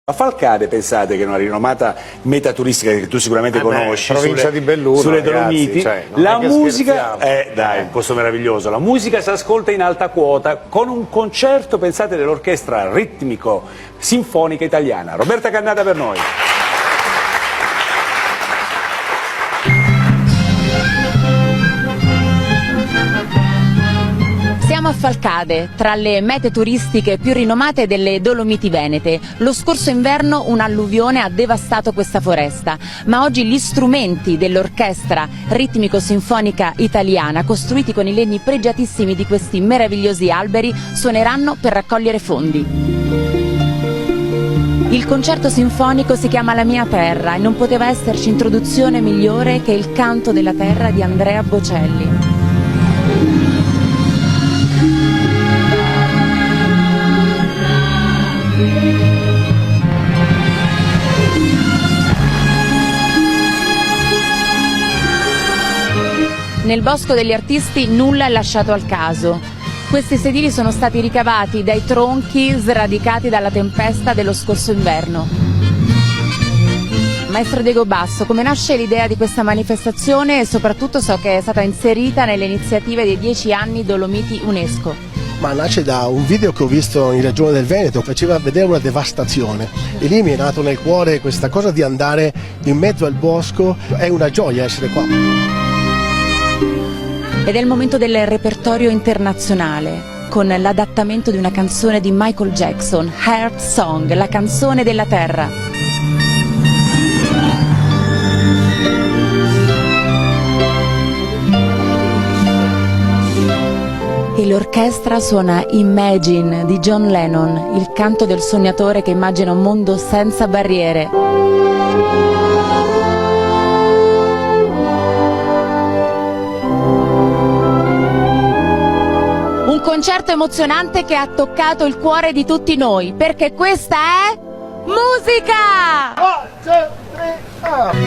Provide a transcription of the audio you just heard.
A Falcade, pensate, che è una rinomata meta turistica che tu sicuramente conosci, provincia di Belluno, sulle ragazzi, Dolomiti, cioè, non la è che musica scherziamo. dai, un posto meraviglioso. La musica si ascolta in alta quota con un concerto, pensate, dell'orchestra ritmico sinfonica italiana. Roberta Cannata per noi. Siamo a Falcade, tra le mete turistiche più rinomate delle Dolomiti Venete. Lo scorso inverno un'alluvione ha devastato questa foresta, ma oggi gli strumenti dell'orchestra ritmico-sinfonica italiana, costruiti con i legni pregiatissimi di questi meravigliosi alberi, suoneranno per raccogliere fondi. Il concerto sinfonico si chiama La mia terra e non poteva esserci introduzione migliore che il canto della terra di Andrea Bocelli. Nel bosco degli artisti nulla è lasciato al caso. Questi sedili sono stati ricavati dai tronchi sradicati dalla tempesta dello scorso inverno. Maestro Diego Basso, come nasce l'idea di questa manifestazione e soprattutto so che è stata inserita nelle iniziative dei 10 anni Dolomiti UNESCO? Ma nasce da un video che ho visto in Regione del Veneto, faceva vedere una devastazione e lì mi è nato nel cuore questa cosa di andare in mezzo al bosco, è una gioia essere qua. Ed è il momento del repertorio internazionale, con l'adattamento di una canzone di Michael Jackson, Heart Song, la canzone della terra. E l'orchestra suona Imagine di John Lennon, il canto del sognatore che immagina un mondo senza barriere. Un concerto emozionante che ha toccato il cuore di tutti noi, perché questa è musica! 1, 2, 3,